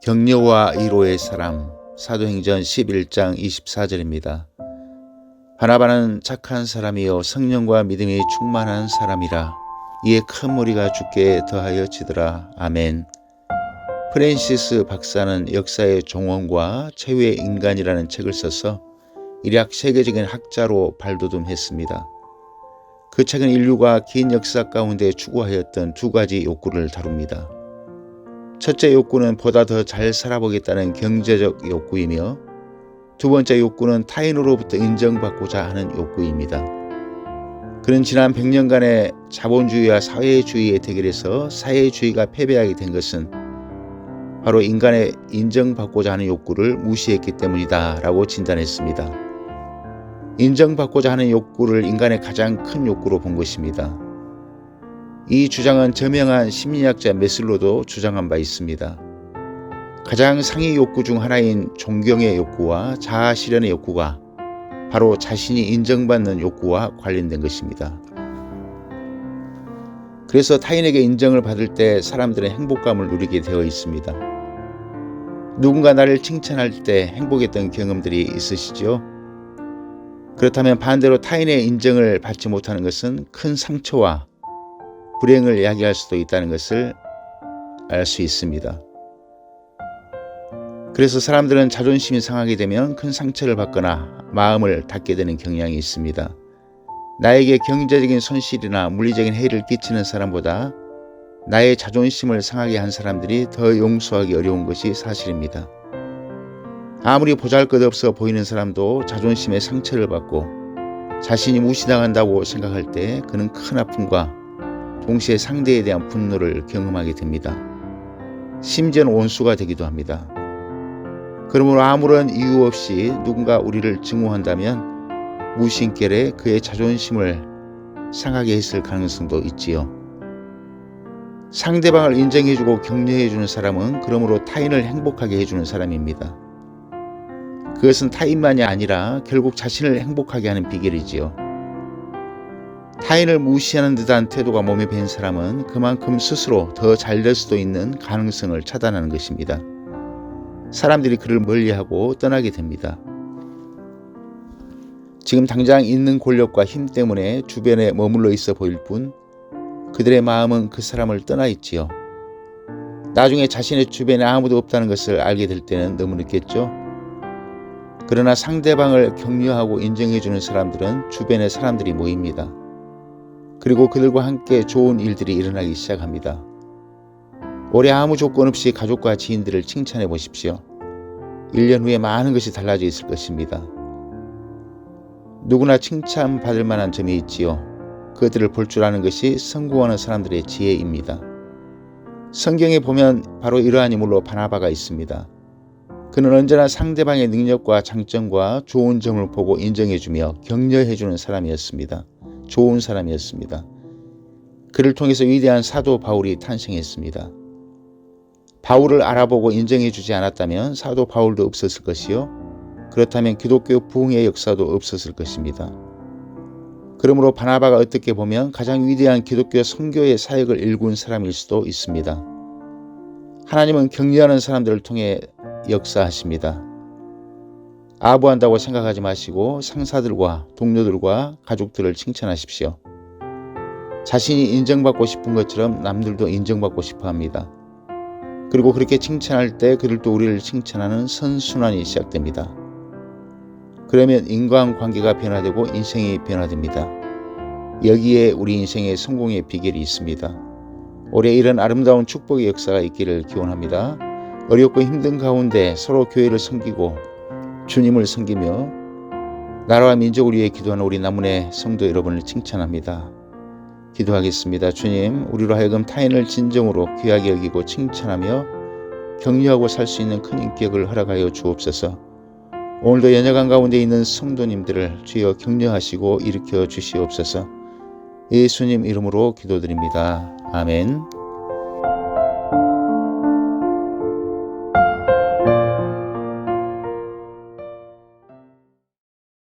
격려와 위로의 사람, 사도행전 11장 24절입니다. 바나바는 착한 사람이요 성령과 믿음이 충만한 사람이라. 이에 큰 무리가 주께 더하여 지더라. 아멘. 프랜시스 박사는 역사의 종언과 최후의 인간이라는 책을 써서 일약 세계적인 학자로 발돋움했습니다. 그 책은 인류가 긴 역사 가운데 추구하였던 두 가지 욕구를 다룹니다. 첫째 욕구는 보다 더 잘 살아보겠다는 경제적 욕구이며, 두 번째 욕구는 타인으로부터 인정받고자 하는 욕구입니다. 그는 지난 100년간의 자본주의와 사회주의의 대결에서 사회주의가 패배하게 된 것은 바로 인간의 인정받고자 하는 욕구를 무시했기 때문이다 라고 진단했습니다. 인정받고자 하는 욕구를 인간의 가장 큰 욕구로 본 것입니다. 이 주장은 저명한 심리학자 메슬로도 주장한 바 있습니다. 가장 상위 욕구 중 하나인 존경의 욕구와 자아 실현의 욕구가 바로 자신이 인정받는 욕구와 관련된 것입니다. 그래서 타인에게 인정을 받을 때 사람들은 행복감을 누리게 되어 있습니다. 누군가 나를 칭찬할 때 행복했던 경험들이 있으시죠? 그렇다면 반대로 타인의 인정을 받지 못하는 것은 큰 상처와 불행을 야기할 수도 있다는 것을 알 수 있습니다. 그래서 사람들은 자존심이 상하게 되면 큰 상처를 받거나 마음을 닫게 되는 경향이 있습니다. 나에게 경제적인 손실이나 물리적인 해를 끼치는 사람보다 나의 자존심을 상하게 한 사람들이 더 용서하기 어려운 것이 사실입니다. 아무리 보잘것없어 보이는 사람도 자존심의 상처를 받고 자신이 무시당한다고 생각할 때 그는 큰 아픔과 동시에 상대에 대한 분노를 경험하게 됩니다. 심지어는 원수가 되기도 합니다. 그러므로 아무런 이유 없이 누군가 우리를 증오한다면 무심결에 그의 자존심을 상하게 했을 가능성도 있지요. 상대방을 인정해주고 격려해주는 사람은 그러므로 타인을 행복하게 해주는 사람입니다. 그것은 타인만이 아니라 결국 자신을 행복하게 하는 비결이지요. 타인을 무시하는 듯한 태도가 몸에 밴 사람은 그만큼 스스로 더 잘 될 수도 있는 가능성을 차단하는 것입니다. 사람들이 그를 멀리하고 떠나게 됩니다. 지금 당장 있는 권력과 힘 때문에 주변에 머물러 있어 보일 뿐 그들의 마음은 그 사람을 떠나 있지요. 나중에 자신의 주변에 아무도 없다는 것을 알게 될 때는 너무 늦겠죠. 그러나 상대방을 격려하고 인정해주는 사람들은 주변에 사람들이 모입니다. 그리고 그들과 함께 좋은 일들이 일어나기 시작합니다. 올해 아무 조건 없이 가족과 지인들을 칭찬해 보십시오. 1년 후에 많은 것이 달라져 있을 것입니다. 누구나 칭찬받을 만한 점이 있지요. 그것들을 볼 줄 아는 것이 성공하는 사람들의 지혜입니다. 성경에 보면 바로 이러한 인물로 바나바가 있습니다. 그는 언제나 상대방의 능력과 장점과 좋은 점을 보고 인정해주며 격려해주는 사람이었습니다. 좋은 사람이었습니다. 그를 통해서 위대한 사도 바울이 탄생했습니다. 바울을 알아보고 인정해주지 않았다면 사도 바울도 없었을 것이요. 그렇다면 기독교 부흥의 역사도 없었을 것입니다. 그러므로 바나바가 어떻게 보면 가장 위대한 기독교 선교의 사역을 일군 사람일 수도 있습니다. 하나님은 격려하는 사람들을 통해 역사하십니다. 아부한다고 생각하지 마시고 상사들과 동료들과 가족들을 칭찬하십시오. 자신이 인정받고 싶은 것처럼 남들도 인정받고 싶어 합니다. 그리고 그렇게 칭찬할 때 그들도 우리를 칭찬하는 선순환이 시작됩니다. 그러면 인간관계가 변화되고 인생이 변화됩니다. 여기에 우리 인생의 성공의 비결이 있습니다. 올해 이런 아름다운 축복의 역사가 있기를 기원합니다. 어렵고 힘든 가운데 서로 교회를 섬기고 주님을 섬기며 나라와 민족을 위해 기도하는 우리 남문의 성도 여러분을 칭찬합니다. 기도하겠습니다. 주님, 우리로 하여금 타인을 진정으로 귀하게 여기고 칭찬하며 격려하고 살 수 있는 큰 인격을 허락하여 주옵소서. 오늘도 연약한 가운데 있는 성도님들을 주여 격려하시고 일으켜 주시옵소서. 예수님 이름으로 기도드립니다. 아멘.